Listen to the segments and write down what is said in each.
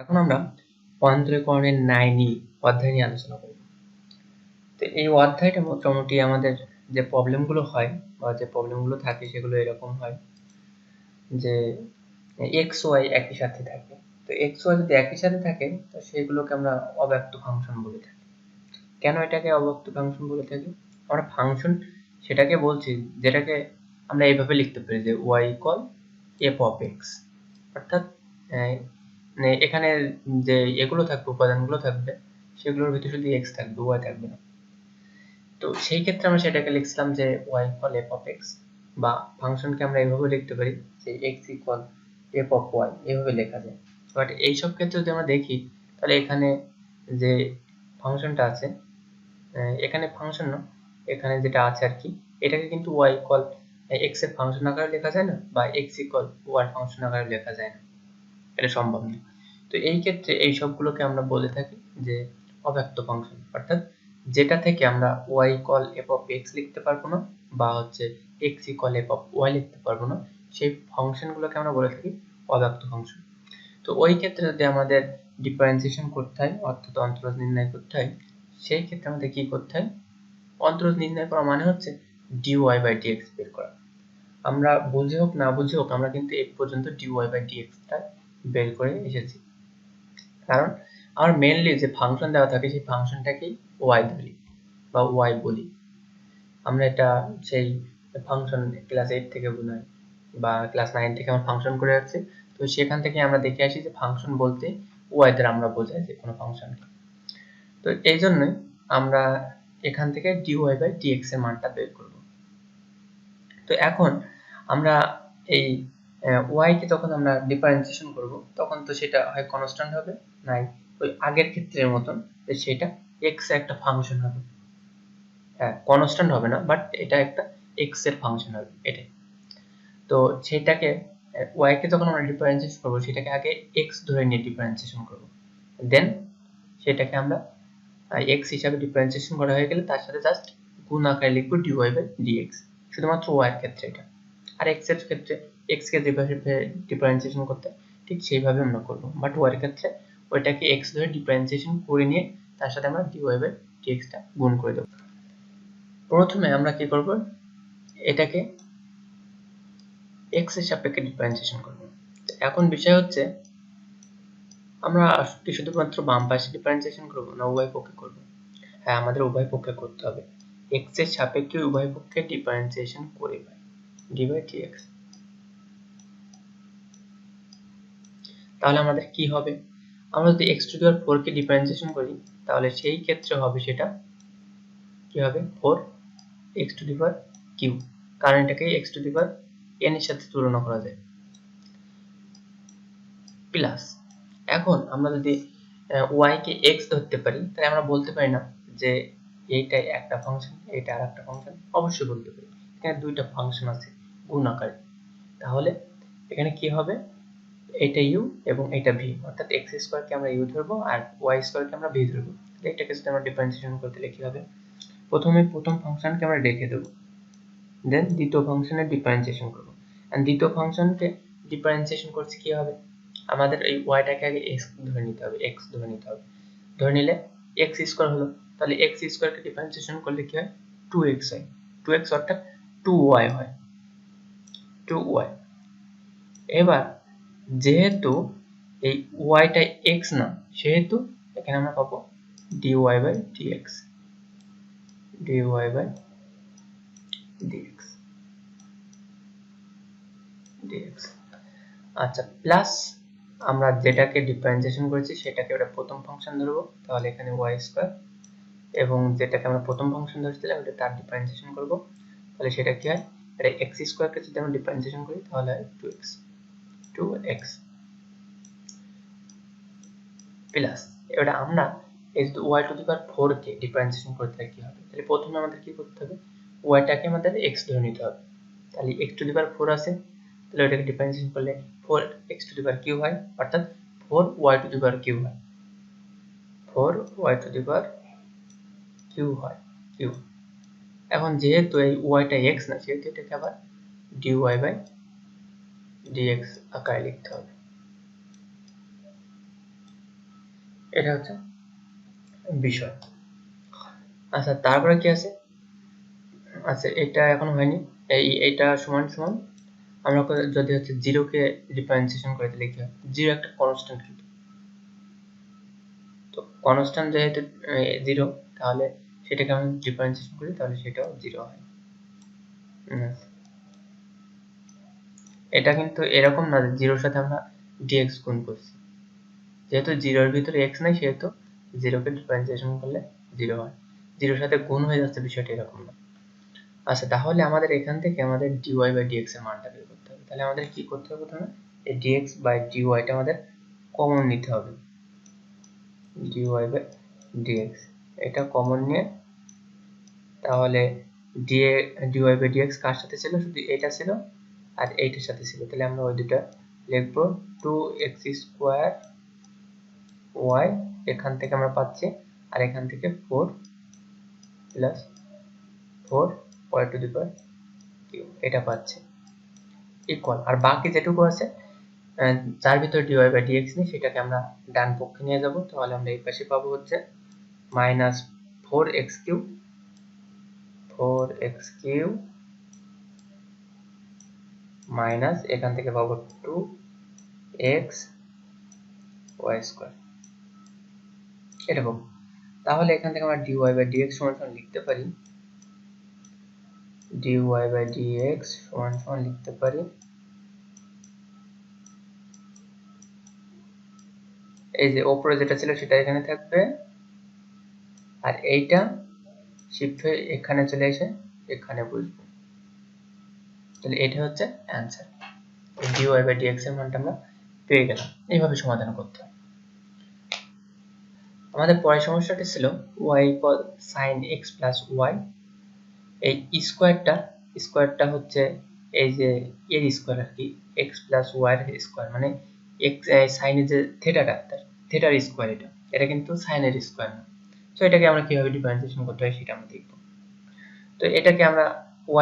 এখন আমরা অন্তরীকরণের 9 অধ্যায় নিয়ে আলোচনা করব। তো এই অধ্যায়টা মোটামুটি আমাদের যে প্রবলেমগুলো হয় বা যে প্রবলেমগুলো থাকে সেগুলো এরকম হয় যে এক্স ওয়াই একই সাথে থাকে। তো এক্স ওয়াই যদি একই সাথে থাকে তো সেগুলোকে আমরা অব্যক্ত ফাংশন বলে থাকি। কেন এটাকে অব্যক্ত ফাংশন বলে থাকি? আমরা ফাংশন সেটাকে বলছি যেটাকে আমরা এইভাবে লিখতে পারি যে Y equal F of X, অর্থাৎ মানে এখানে যে এগুলো থাকবে, উপাদানগুলো থাকবে, সেগুলোর ভিতরে শুধু এক্স থাকবে, ওয়াই থাকবে না। তো সেই ক্ষেত্রে আমরা সেটাকে লিখছিলাম যে Y equal F of X, বা ফাংশনকে আমরা এইভাবে লিখতে পারি যে X equal F of Y, এইভাবে লেখা যায়। বাট এইসব ক্ষেত্রে যদি আমরা দেখি তাহলে এখানে যে ফাংশনটা আছে, এখানে ফাংশন না, এখানে যেটা আছে আর কি, এটাকে কিন্তু ওয়াই ইকুয়াল এক্স এর ফাংশন আকারে লেখা যায় না, বা এক্স ইকুয়াল ওয়াই ফাংশন আকারে লেখা যায় না, এটা সম্ভব না। তো এই ক্ষেত্রে এই সবগুলোকে আমরা বলে থাকি যে অব্যক্ত ফাংশন, অর্থাৎ যেটা থেকে আমরা y equal F of x লিখতে পারবো না, বা হচ্ছে x equal F of y লিখতে পারবো না, সেই ফাংশনগুলোকে আমরা বলে থাকি অব্যক্ত ফাংশন। তো ওই ক্ষেত্রে যদি আমাদের ডিফারেন্সিয়েশন করতে হয়, অর্থাৎ অন্তরজ নির্ণয় করতে হয়, সেই ক্ষেত্রে আমাদের কি করতে হয়? অন্তরজ নির্ণয় করা মানে হচ্ছে ডিওয়াই বাই ডিএক্স বের করা। আমরা বুঝে হোক না বুঝে হোক আমরা কিন্তু এই পর্যন্ত ডিওয়াই বাই ডিএক্সটা বের করে এসেছি, কারণ আমার মেনলি যে ফাংশন দেওয়া থাকে সেই ফাংশনটাকেই ওয়াই ধরি বা ওয়াই বলি। আমরা এটা সেই ফাংশন ক্লাস 8 থেকে মনে হয় বা ক্লাস 9 থেকে আমরা ফাংশন করে আসছি। তো সেখান থেকে আমরা দেখে আসি যে ফাংশন বলতে ওয়াই দ্বারা আমরা বোঝাই যে কোনো ফাংশনকে। তো এই জন্যই আমরা এখান থেকে ডিওয়াই বাই ডিএক্স এর মানটা বের করব। তো এখন আমরা এই ওয়াই কে যখন আমরা ডিফারেন্সিয়েশন করব তখন তো সেটা হয় কনস্ট্যান্ট হবে, নাই ওই আগের ক্ষেত্রের মতন যে সেটা এক্স এর একটা ফাংশন হবে। হ্যাঁ, কনস্ট্যান্ট হবে না, বাট এটা একটা এক্স এর ফাংশন হবে, এটাই। তো সেটাকে ওয়াই কে যখন আমরা ডিফারেন্সিয়েশন করব সেটাকে আগে এক্স ধরে নিয়ে ডিফারেন্সিয়েশন করব, দেন সেটাকে আমরা এক্স হিসাবে ডিফারেন্সিয়েশন করা হয়ে গেলে তার সাথে জাস্ট গুণ আকারে লিখবো ডিওয়াই বাই ডিএক্স, শুধুমাত্র ওয়াই এর ক্ষেত্রে এটা। আর এক্স এর ক্ষেত্রে এক্স কে যেভাবে ডিফারেন্সিয়েশন করতে ঠিক সেইভাবে আমরা করব, বাট ওয়াই এর ক্ষেত্রে ওইটাকে এক্স ধরে ডিফারেন্সিয়েশন করে নিয়ে তার সাথে আমরা ডিওয়াই বাই ডিএক্সটা গুণ করে দেব। প্রথমে আমরা কি করব, এটাকে এক্স এর সাপেক্ষে ডিফারেন্সিয়েশন করব। এখন বিষয় হচ্ছে আমরা কি শুধুমাত্র বাম পাশে ডিফারেন্সিয়েশন করব না উভয় পক্ষে করব? হ্যাঁ, আমাদের উভয় পক্ষে করতে হবে। এক্স এর সাপেক্ষে উভয় পক্ষে ডিফারেন্সিয়েশন করে পাই ডি বাই ডিএক্স। তাহলে আমাদের কি হবে? আমরা যদি x to the power 4 K differentiation করি তাহলে সেই ক্ষেত্রে হবে সেটা কি হবে 4 x to the power q, কারণ এটাকে x to the power n এর সাথে তুলনা করা যায়, প্লাস এখন আমরা যদি y কে x ধরতে পারি তাহলে আমরা বলতে পারি না যে এইটা একটা ফাংশন এটা আরেকটা ফাংশন? অবশ্যই বলতে পারি, এখানে দুইটা ফাংশন আছে গুণ আকারে। তাহলে এখানে কি হবে, এটা u এবং এটা v, অর্থাৎ x স্কয়ার কে আমরা u ধরবো আর y স্কয়ার কে আমরা v ধরবো। এটাকে যদি আমরা ডিফারেন্সিয়েশন করতে লিখি হবে, প্রথমে প্রথম ফাংশনকে আমরা রেখে দেব, দেন দ্বিতীয় ফাংশনের ডিফারেন্সিয়েশন করব। এন্ড দ্বিতীয় ফাংশনকে ডিফারেন্সিয়েশন করছি কি হবে, আমাদের এই y টাকে আগে x ধরে নিতে হবে, x ধরে নিতে হবে। ধরে নিলে x স্কয়ার হলো, তাহলে x স্কয়ার কে ডিফারেন্সিয়েশন করলে কি হয় 2x হয়, 2x অর্থাৎ 2y হয়, 2y। এবার যেহেতু এই y টা x না, সেহেতু এখানে আমরা পাবো dy by dx, dy by dx, dx। আচ্ছা, প্লাস আমরা যেটাকে ডিফারেন্সিয়েশন করেছি সেটাকে ওটা প্রথম ফাংশন ধরবো, তাহলে এখানে y স্কয়ার, এবং যেটাকে আমরা প্রথম ফাংশন ধরেছিলাম ওটা তার ডিফারেন্সিয়েশন করব, তাহলে সেটা কি হয়, এটা x স্কয়ার কে যদি আমরা ডিফারেন্সিয়েশন করি তাহলে হয় 2x, 2x প্লাস এবারে আমরা এই যে y to the power 4 K differentiation করতে কি হবে, তাহলে প্রথমে আমাদের কি করতে হবে, y টাকে আমাদের x ধরে নিতে হবে, তাহলে x টু দি পাওয়ার 4 আছে, তাহলে এটাকে ডিফারেন্সিয়েশন করলে 4x two the power q হয়, অর্থাৎ 4y to the power q হয়, 4y to the power q হয়, কিউ। এখন যেহেতু এই y টা x না, সেহেতু এটাকে আবার dy বাই dx আকারে লিখতে হবে। এটা হচ্ছে বিষয়। আচ্ছা, তারপরে কি আছে? আচ্ছা, এটা এখন হয়নি। এইটা সমান সমান আমরা যদি হচ্ছে জিরোকে ডিফারেন্সিয়েশন করে দিলে কি হয়? জিরো একটা কনস্ট্যান্ট, কিন্তু তো কনস্ট্যান্ট যেহেতু জিরো, তাহলে সেটাকে আমরা ডিফারেন্সিয়েশন করি, তাহলে সেটাও জিরো হয়। এটা কিন্তু এরকম না যে জিরোর সাথে আমরা ডিএক্স গুণ করছি। যেহেতু জিরোর ভিতরে এক্স নাই, সেহেতু জিরোকে ডিফারেন্সিয়েশন করলে জিরো হয়। জিরোর সাথে গুণ হয়ে যাচ্ছে, বিষয়টা এরকম না। আচ্ছা, তাহলে আমাদের এখান থেকে আমাদের ডিওয়াই বাই ডিএক্স এর মানটা বের করতে হবে। তাহলে আমাদের কি করতে হবে? প্রথমে এই ডিএক্স বাই ডিওয়াইটা আমাদের কমন নিতে হবে। ডিওয়াই বাই ডিএক্স এটা কমন নিয়ে, তাহলে ডিওয়াই বাই ডিএক্স কার সাথে ছিল? শুধু এটা ছিল আর এইটার সাথে ছিল। তাহলে আমরা ওই দুটা লিখবো 2x² y, এখান থেকে আমরা পাচ্ছি, আর এখান থেকে 4 plus 4 y to the power q, এটা পাচ্ছি ইকুয়াল। আর বাকি যেটুকু আছে যার ভিতরে ডিওয়াই বাই ডিএক্স নেই, সেটাকে আমরা ডান পক্ষে নিয়ে যাব। তাহলে আমরা এই পাশে পাবো হচ্ছে মাইনাস 4x³ মাইনাস এখান থেকে পাবো 2xy², এটা পাবো। তাহলে এখান থেকে আমরা ডিওয়াই বাই ডিএক্স সমান সমান লিখতে পারি, ডিওয়াই বাই ডিএক্স সমান সমান লিখতে পারি এই যে উপরে যেটা ছিল সেটা এখানে থাকবে, আর এইটা শিফট হয়ে এখানে চলে এসে এখানে বসবে। তাহলে এটা হচ্ছে অ্যান্সার। ডিওয়াই বাই ডিএক্স এর মানটা আমরা পেয়ে গেলাম। এইভাবে সমাধান করতে হয়। আমাদের পরের সমস্যাটি ছিল y equal sin x plus y। এই স্কোয়ারটা হচ্ছে এই যে এর স্কোয়ার আর কি, x প্লাস y এর স্কোয়ার, মানে x সাইনের যে থিটার স্কোয়ার, এটা কিন্তু সাইনের স্কোয়ার না। তো এটাকে আমরা কিভাবে ডিফারেন্সিয়েশন করতে হয় সেটা আমরা দেখব। তো এটাকে আমরা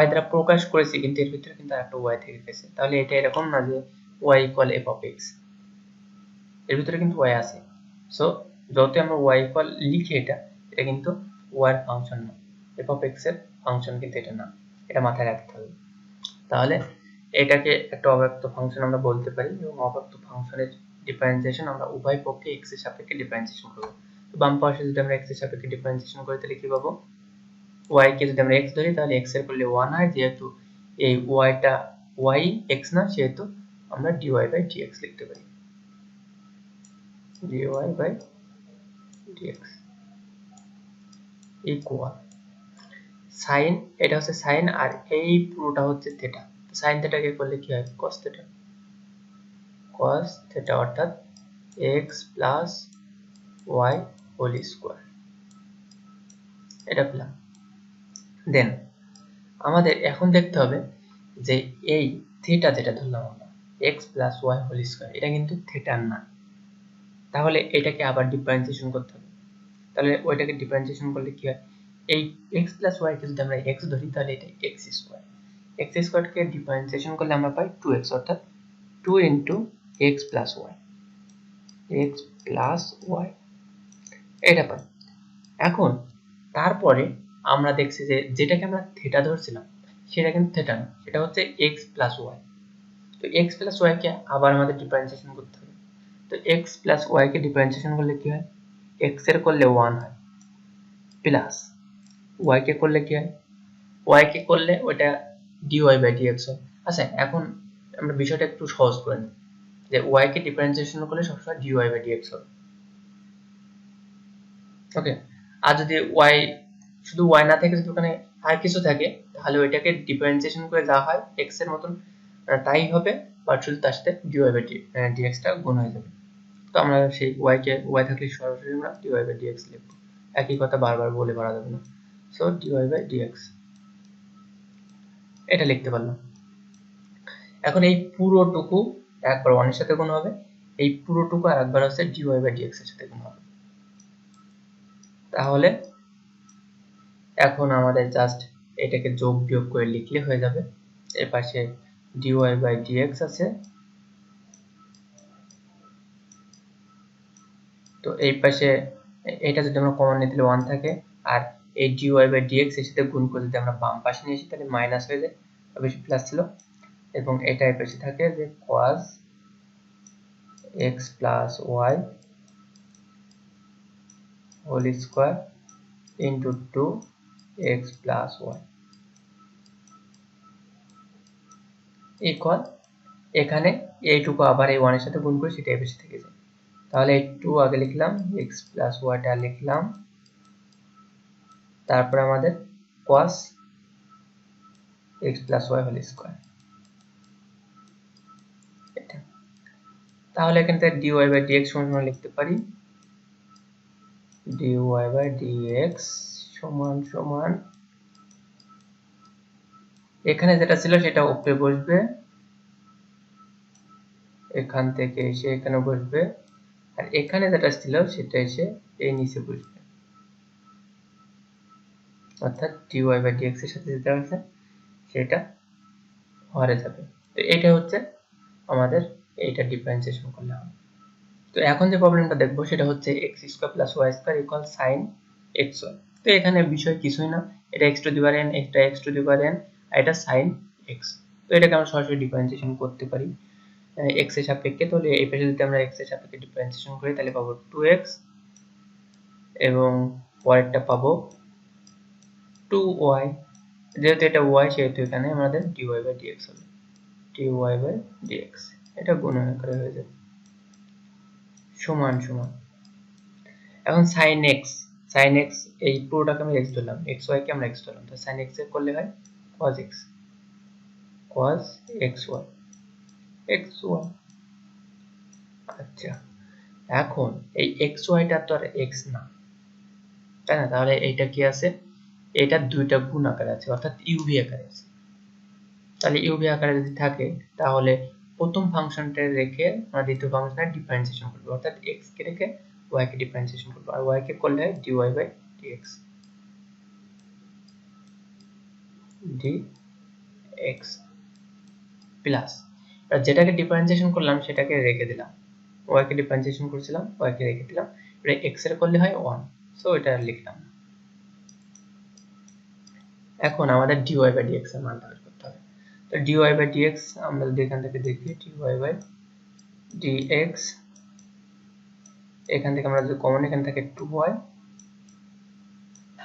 y দ্বারা প্রকাশ করেছি, কিন্তু এর ভিতরে কিন্তু আরেকটা y থেকে গেছে। তাহলে এটা এরকম না যে y equal f of x, এর ভিতরে কিন্তু y আছে। সো যতই আমরা y ইকুয়াল লিখি, এটা কিন্তু y এর ফাংশন না, f অফ x এর ফাংশন কিন্তু এটা না, এটা মাথায় রাখতে হবে। তাহলে এটাকে একটা অব্যক্ত ফাংশন আমরা বলতে পারি, এবং অব্যক্ত ফাংশনের ডিফারেন্সিয়েশন আমরা উভয় পক্ষে x এর সাপেক্ষে ডিফারেন্সিয়েশন করব। তো বাম পাশে যদি আমরা x এর সাপেক্ষে ডিফারেন্সিয়েশন করি, তাহলে কি পাবো? y কে যদি আমরা x ধরি, তাহলে x এর করলে 1 হয়, যেহেতু এই y x না, সেহেতু আমরা dy বাই dx লিখতে পারি, dy by dx equal sine, এটা হচ্ছে সাইন, আর এই পুরোটা হচ্ছে থিটা। সাইন থিটাকে করলে কি হয়? cos থিটা, অর্থাৎ x plus y whole square, এটা পেলাম। দেন আমাদের এখন দেখতে হবে যে এই থিটা যেটা ধরলাম আমরা x plus y whole square, এটা কিন্তু থিটার না। তাহলে এটাকে আবার ডিফারেন্সিয়েশন করতে হবে। তাহলে ওইটাকে ডিফারেন্সিয়েশন করলে কি হয়? এই x প্লাস y কে যদি আমরা x ধরি, তাহলে এটা x স্কয়ার কে ডিফারেন্সিয়েশন করলে আমরা পাই 2x, অর্থাৎ 2 ইনটু x প্লাস y, এটা পাই। এখন তারপরে আমরা দেখছি যে যেটাকে আমরা থিটা ধরছিলাম, সেটা কিন্তু থিটা না, সেটা হচ্ছে x প্লাস y। তো x প্লাস y কে আবার আমাদের ডিফারেন্সিয়েশন করতে হবে। তো x প্লাস y কে ডিফারেন্সিয়েশন করলে কি হয়? x এর করলে 1 হয়, প্লাস y কে করলে কি হয়? y কে করলে ওটা dy বাই dx হয়। আচ্ছা, এখন আমরা বিষয়টা একটু সহজ করে নিই, যে y কে ডিফারেন্সিয়েশন করলে সবসময় dy বাই dx হবে। ওকে, আর যদি y শুধু y না থাকে, যদি ওখানে আর কিছু থাকে, তাহলে ওইটাকে ডিফারেন্সিয়েশন করে যা হয় x এর মতন তাই হবে, বাট শুধু তার সাথে dy বাই dx টা গুণ হয়ে যাবে। তো আমরা সেই y থাকলে সরাসরি আমরা dy বাই dx লিখব, একই কথা বারবার বলে করা যাবে না। সো dy বাই dx এটা লিখতে পারলাম। এখন এই পুরোটুকু একবার 1 এর সাথে গুণ হবে, এই পুরোটুকু আর একবার হচ্ছে dy বাই dx এর সাথে গুণ হবে। তাহলে এখন আমাদের জাস্ট এটাকে যোগ বিয়োগ করে লিখলে হয়ে যাবে। এর পাশে dy বাই dx আছে, তো এই পাশে এটা যদি আমরা কমন নিতে 1 থাকে, আর এই dy বাই dx এর সাথে গুণ করে যদি আমরা বাম পাশে নিয়ে আসি তাহলে মাইনাস হয়ে যায়, বেশি প্লাস ছিল, এবং এটা এই পাশে থাকে যে cos x plus y whole square into 2x plus y equal, এখানে এইটুকু আবার এই 1 এর সাথে গুণ করে সেটা এই পাশে থেকে যায়। তাহলে এই 2 আগে লিখলাম, x প্লাস y টা লিখলাম, তারপর আমাদের cos x plus y whole square, এটা। তাহলে এখান থেকে dy বাই dx সমান লিখতে পারি dy বাই dx সমান সমান, এখানে যেটা ছিল সেটা উপরে বসবে, এখান থেকে এসে এখানে বসবে, আর এখানে যেটা ছিল সেটা এসে এই নিচে বসবে, অর্থাৎ dy বাই dx এর সাথে যেটা আছে সেটা হরে যাবে। তো এটা হচ্ছে আমাদের এইটা ডিফারেন্সিয়েশন করলে হবে। তো এখন যে প্রবলেমটা দেখবো সেটা হচ্ছে x square plus y square equal sin xy। তো এখানে বিষয় কিছুই না, এটা x to the power n, এটা x to the power n, আর এটা sin x। তো এটাকে আমরা সরাসরি ডিফারেন্সিয়েশন করতে পারি x এর সাপেক্ষে। তাহলে এই পাশে যদি আমরা x এর সাপেক্ষে ডিফারেন্সিয়েশন করি তাহলে পাবো 2x, এবং পরেরটা পাবো 2y, যেহেতু এটা y সেহেতু এখানে আমাদের dy বাই dx হবে, dy বাই dx, এটা গুণ করে হয়ে যাবে সমান সমান। এখন sin x এই পুরোটাকে আমি x ধরলাম, xy কে আমরা x ধরলাম, তো sin x এর করলে হয় cos x, cos xy xy। আচ্ছা, এখন এই xy টা তো আর x না, তাই না? তাহলে এইটা কি আছে, এটা দুইটা গুণ আকারে আছে, অর্থাৎ uv আকারে আছে। তাহলে uv আকারে যদি থাকে তাহলে প্রথম ফাংশনটা রেখে আমরা দ্বিতীয় ফাংশনের ডিফারেন্সিয়েশন করব, অর্থাৎ x কে রেখে y কে ডিফারেন্সিয়েশন করব, আর y কে করলে হয় dy by dx, dx plus, আর যেটাকে ডিফারেন্সিয়েশন করলাম সেটাকে রেখে দিলাম, y কে ডিফারেন্সিয়েশন করেছিলাম y কে রেখে দিলাম, এটা x এর করলে হয় 1, সো এটা লিখলাম। এখন আমাদের dy বাই dx এর মানটা বের করতে হবে। তো dy বাই dx আমরা যদি এখান থেকে দেখি dy বাই dx, এখান থেকে আমরা যদি কমন এখান থেকে 2y,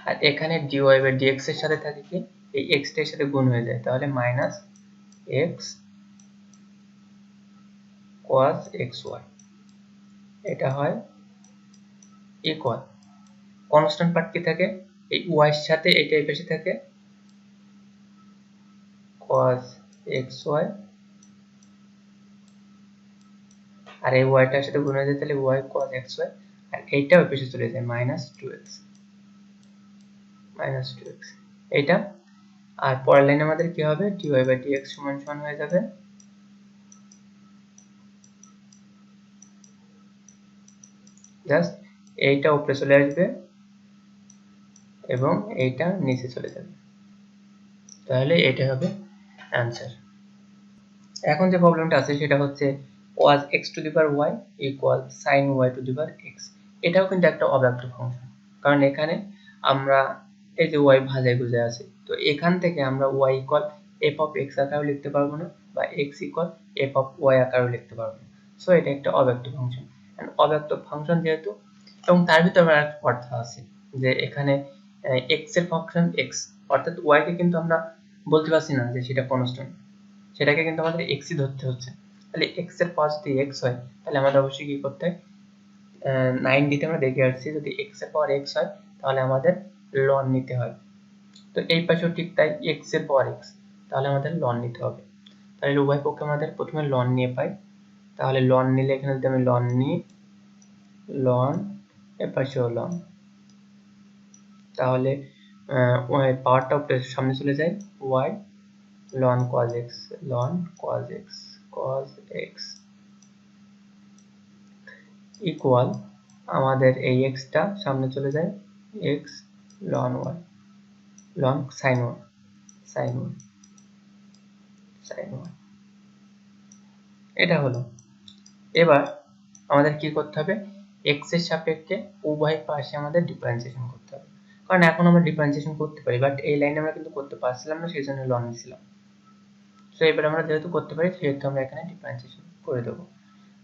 আর এখানে dy বাই dx এর সাথে থাকে কি এই x এর সাথে গুণ হয়ে যায়, তাহলে মাইনাস x cos xy, এটা হয় ইকুয়াল, কনস্ট্যান্ট পার্ট কি থাকে এই y এর সাথে এটা এই পাশে থাকে cos xy, আর এই y টার সাথে গুণ হয়ে যায় তাহলে y cos xy, আর এইটা ওই পাশে চলে যায় মাইনাস 2x, এইটা। আর পরের লাইনে আমাদের কি হবে dy বাই dx সমান সমান হয়ে যাবে জাস্ট এইটা উপরে চলে আসবে এবং এইটা নিচে চলে যাবে, তাহলে এটা হবে অ্যানসার। এখন যে প্রবলেমটা আছে সেটা হচ্ছে cos x to the power y equal sin y to the power x। এটাও কিন্তু একটা অব্যক্ত ফাংশন, কারণ এখানে আমরা এই যে y ভাজায় গুজে আছে, তো এখান থেকে আমরা y equal f of x আকারেও লিখতে পারবো না, বা x equal f of y আকারেও লিখতে পারবো না, সো এটা একটা অব্যক্ত ফাংশন। এন্ড অব্যক্ত ফাংশন যেহেতু, এবং তার ভিতরে আবার একটা কথা আছে যে এখানে x এর ফাংশন x, অর্থাৎ y কে কিন্তু আমরা বলতে পারছি না যে সেটা কনস্ট্যান্ট, সেটাকে কিন্তু আমাদের x ই ধরতে হচ্ছে। তাহলে x এর পাওয়ার যদি x হয় তাহলে আমাদের অবশ্যই কি করতে হয়, 9 দিতে আমরা দেখে আসছি যদি x এর পাওয়ার x হয় তাহলে আমাদের ln নিতে হয়, তো এই পাশেও ঠিক তাই x এর পাওয়ার x, তাহলে আমাদের ln নিতে হবে। তাহলে উভয় পক্ষে আমাদের প্রথমে ln নিয়ে পাই, তাহলে ln নিলে এখানে যদি আমি ln নিই ln, এর পাশেও ln, তাহলে পাওয়ারটা সামনে চলে যায় y ln cos x, ln cos x, cos x equal, আমাদের এই x টা সামনে চলে যায় x ln y, ln sin y, sin y, sin y, এটা হলো। এবার আমাদের কি করতে হবে, x এর সাপেক্ষে উভয় পাশে আমাদের ডিফারেন্সিয়েশন করতে হবে, কারণ এখন আমরা ডিফারেন্সিয়েশন করতে পারি, বাট এই লাইনে আমরা কিন্তু করতে পারছিলাম না, সেই জন্য লন নিয়েছিলাম। সো এবার আমরা যেহেতু করতে পারি সেহেতু আমরা এখানে ডিফারেন্সিয়েশন করে দেবো।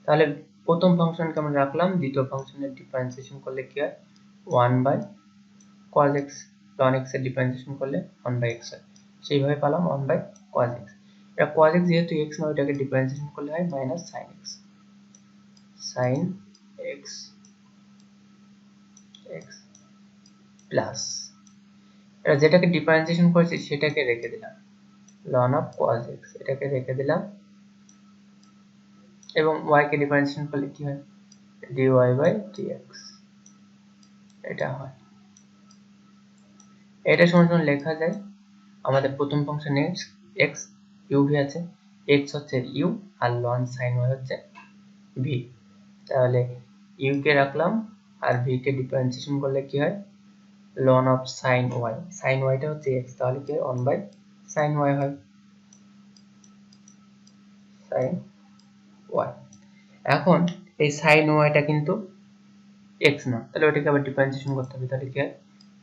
তাহলে প্রথম ফাংশনকে আমরা রাখলাম, দ্বিতীয় ফাংশনের ডিফারেন্সিয়েশন করলে কি হয় 1/cos x, ln x এর ডিফারেন্সিয়েশন করলে 1/x হয়, সেইভাবে পেলাম 1/cos x। এটা cos x যেহেতু x না, ওইটাকে ডিফারেন্সিয়েশন করলে হয় -sin x, sin x x plus এটা যেটাকে ডিফারেন্সিয়েশন করেছি সেটাকে রেখে দিলাম ln of cos x, এটাকে রেখে দিলাম, এবং y কে ডিফারেন্সিয়েশন করলে কি হয় dy/dx, এটা হয়। এটা সমান লেখা যায় আমাদের প্রথম ফাংশন x uv আছে, x হচ্ছে u আর ln sin y হচ্ছে v। তাহলে u কে রাখলাম আর v কে ডিফারেন্সিয়েশন করলে কি হয় ln of sin y, sin y টা হচ্ছে x, তাহলে কি 1/sin y হয়, sin y। এখন এই sin y টা কিন্তু x না, তাহলে ওটাকে আবার ডিফারেন্সিয়েশন করতে হবে, তাহলে কি হয়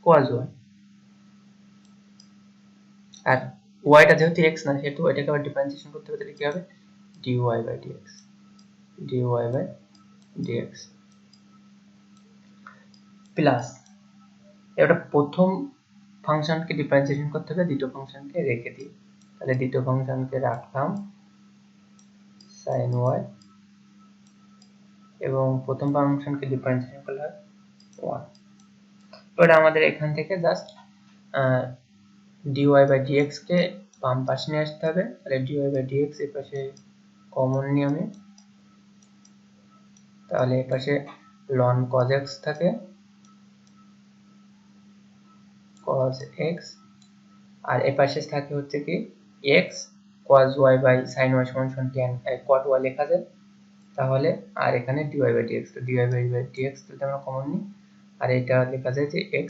cos y, আর y টা যেহেতু x না সেহেতু এটাকে আবার ডিফারেন্সিয়েশন করতে হবে, তাহলে কি হবে dy/dx, dy/dx প্লাস এটা প্রথম ফাংশনকে ডিফারেন্সিয়েশন করতে হবে দ্বিতীয় ফাংশনকে রেখে দিয়ে, তাহলে দ্বিতীয় ফাংশনকে রাখলাম sin y এবং প্রথম ফাংশনকে ডিফারেন্সিয়েশন করলে হয় 1। এবার আমাদের এখান থেকে জাস্ট dy/dx কে বাম পাশে নিয়ে আসতে হবে, তাহলে dy/dx এর পাশে কমন নিয়ে আমি, তাহলে এর পাশে ln cos x থাকে, cos x, আর এর পাশে থাকে হচ্ছে কি x cos y/sin y সমান tan cot y লেখা যায়, তাহলে আর এখানে dy/dx, তো dy/dx যদি আমরা কমন নিই আর এটা লেখা যায় যে x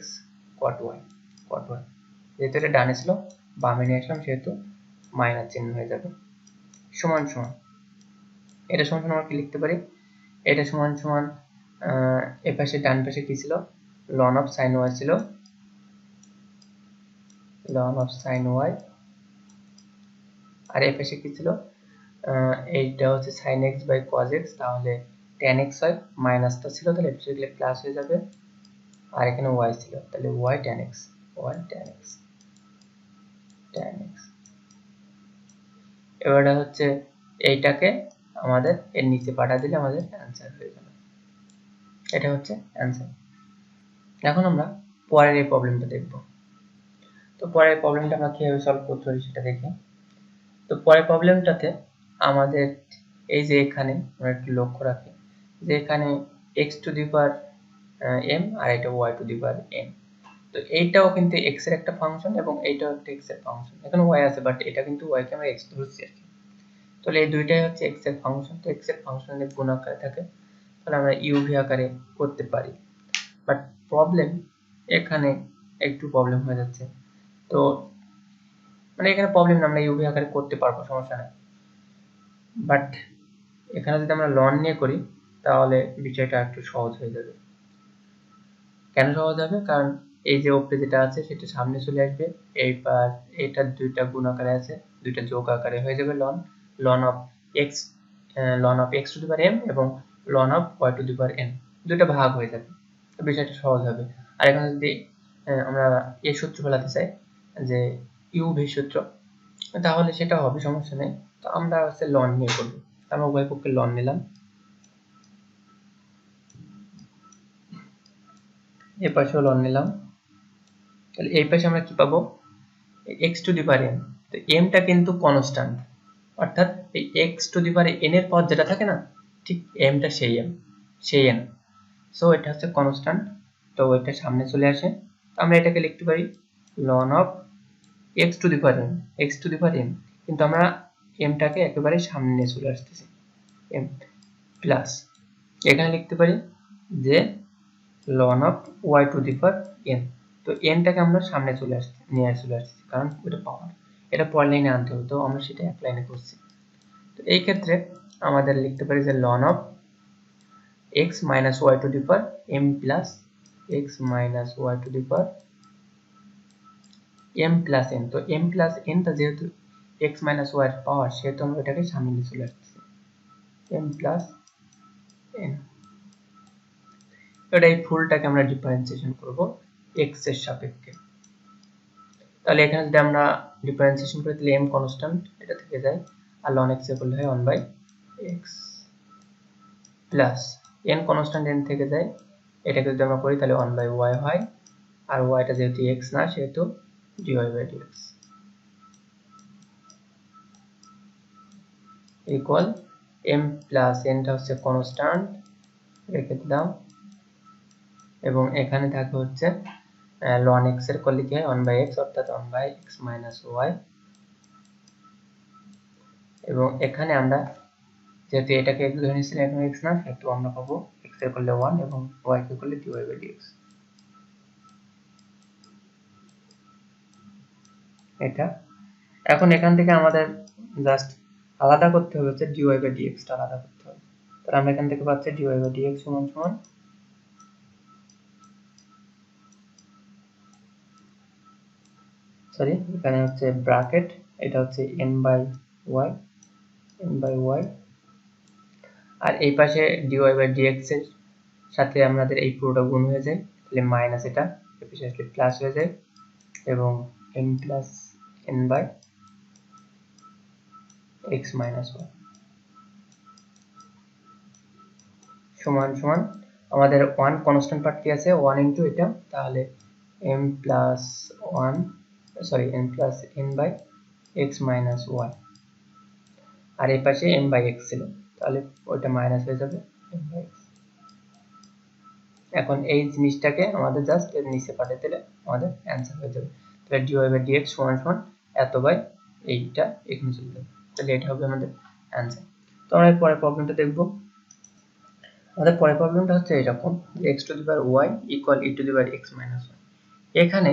cot y, যেহেতু এটা ডানে ছিল বামে নিয়ে আসলাম সেহেতু মাইনাস চিহ্ন হয়ে যাবে, সমান সমান এটা সমান আমরা কি লিখতে পারি, এটা সমান সমান এর পাশে ডান পাশে কি ছিল ln of sin y ছিল, ln of sin y, আর এর পাশে কি ছিল এইটা হচ্ছে sin x by cos x, তাহলে tan x হয়, মাইনাসটা ছিল তাহলে এর পাশে গেলে প্লাস হয়ে যাবে, আর এখানে y ছিল তাহলে y tan x, y tan x, tan x। এবারে হচ্ছে এইটাকে আমাদের এর নিচে পাঠা দিলে আমাদের অ্যান্সার হয়ে যাবে, এটা হচ্ছে অ্যান্সার। এখন আমরা পরের এই প্রবলেমটা দেখব। তো পরের প্রবলেমটা আমরা কিভাবে সলভ করতে পারি সেটা দেখি। তো পরের প্রবলেমটাতে আমাদের এই যে এখানে আমরা একটু লক্ষ্য রাখি যে এখানে x to the power m আর এটা y to the power m, তো এইটাও কিন্তু x এর একটা ফাংশন এবং এইটাও একটা x এর ফাংশন, এখানে y আছে বাট এটা কিন্তু y কে আমরা x ধরছি আর কি, তাহলে এই দুইটাই হচ্ছে x এর ফাংশন, তো x এর ফাংশনের গুণ আকারে থাকে, তাহলে আমরা uv আকারে করতে পারি, বাট প্রবলেম এখানে একটু প্রবলেম হয়ে যাচ্ছে। তো মানে এখানে প্রবলেম না, আমরা uv আকারে করতে পারবো, সমস্যা নাই, বাট এখানে যদি আমরা লন নিয়ে করি তাহলে বিষয়টা একটু সহজ হয়ে যাবে। কেন সহজ হবে, কারণ এই যে ওপরে যেটা আছে সেটা সামনে চলে আসবে, এইবার এটা দুইটা গুণ আকারে আছে, দুইটা যোগ আকারে হয়ে যাবে ln of x, ln of x to the power m এবং ln of y to the power n, দুইটা ভাগ হয়ে যাবে, তো বিষয়টা সহজ হবে। আর এখানে যদি আমরা এই সূত্র ফেলাতে চাই যে uv সূত্র, তাহলে সেটা হবে, সমস্যা নেই। তো আমরা হচ্ছে লন নিয়ে করবো, আমরা উভয় পক্ষে লন নিলাম, এই পাশেও লন নিলাম, তাহলে এই পাশে আমরা কি পাবো x to the power n, তো m টা কিন্তু কনস্ট্যান্ট, অর্থাৎ এই x to the power n এর পর যেটা থাকে না ঠিক m টা সেই m সেই n, সো এটা হচ্ছে কনস্ট্যান্ট, তো এটা সামনে চলে আসে, তো আমরা এটাকে লিখতে পারি ln of x to the power n, x to the power n, কিন্তু আমরা m টাকে একেবারে সামনে নিয়ে চলে আসতেছি m প্লাস এখানে লিখতে পারি যে ln of y to the power n, তো n টাকে আমরা সামনে চলে আসছি কারণ এটা পাওয়ার, এটা পরের লাইনে আনতে হবে, তো আমরা সেটা এক লাইনে করছি। তো এই ক্ষেত্রে আমাদের লিখতে পারি যে ln of x minus y to the power m plus x minus y to the power m plus n। তো m plus n টা যেহেতু x minus y এর পাওয়ার, সেহেতু আমরা এটাকে সামনে নিয়ে চলে আসছি m plus n। এটা এই ফুলটাকে আমরা ডিফারেন্সিয়েশন করব x এর সাপেক্ষে। তাহলে এখানে যদি আমরা ডিফারেন্সিয়েশন করি তাহলে m কনস্ট্যান্ট, এটা থেকে যায়, আর ln x এ করলে হয় 1/x plus n constant n থেকে যায়, এটাকে যদি আমরা করি তাহলে 1/y হয়, আর y টা যেহেতু x না সেহেতু dy/dx equal m plus n টা হচ্ছে কনস্ট্যান্ট রেখে দিলাম, এবং এখানে থাকে হচ্ছে ln x এর করলে কি হয় 1/x অর্থাৎ 1/x minus y, এবং এখানে আমরা যেহেতু এটাকে x ধরে নিয়েছিলাম এখন x না সেহেতু আমরা পাবো x এর করলে 1 এবং y কে করলে dy/dx। এটা এখন এখান থেকে আমাদের জাস্ট আলাদা করতে হবে হচ্ছে dy/dx টা আলাদা করতে হবে। তাহলে আমরা এখান থেকে পাচ্ছি dy/dx সমান সমান সরি এখানে হচ্ছে ব্র্যাকেট, এটা হচ্ছে n/y আর এই পাশে dy/dx এর সাথে আমাদের এই পুরোটা গুণ হয়ে যায়, তাহলে মাইনাস এটা এই পাশে আসলে প্লাস হয়ে যায়, এবং m plus n/x minus y সমান সমান আমাদের 1 কনস্ট্যান্ট পার্ট কি আছে 1 ইনটু এটা, তাহলে m plus n/x minus y, আর এই পাশে m/x ছিল তাহলে ওটা মাইনাস হয়ে যাবে m/x। এখন এই জিনিসটাকে আমাদের জাস্ট এর নিচে পাঠিয়ে দিলে আমাদের অ্যান্সার হয়ে যাবে। তাহলে dy/dx সমান সমান এত বাই এইটা এখানে চলে যাবে, তাহলে এটা হবে আমাদের অ্যান্সার। তো আমরা পরের প্রবলেমটা দেখব। আমাদের পরের প্রবলেমটা হচ্ছে এরকম যে x to the power y equal e to the power x minus 1। এখানে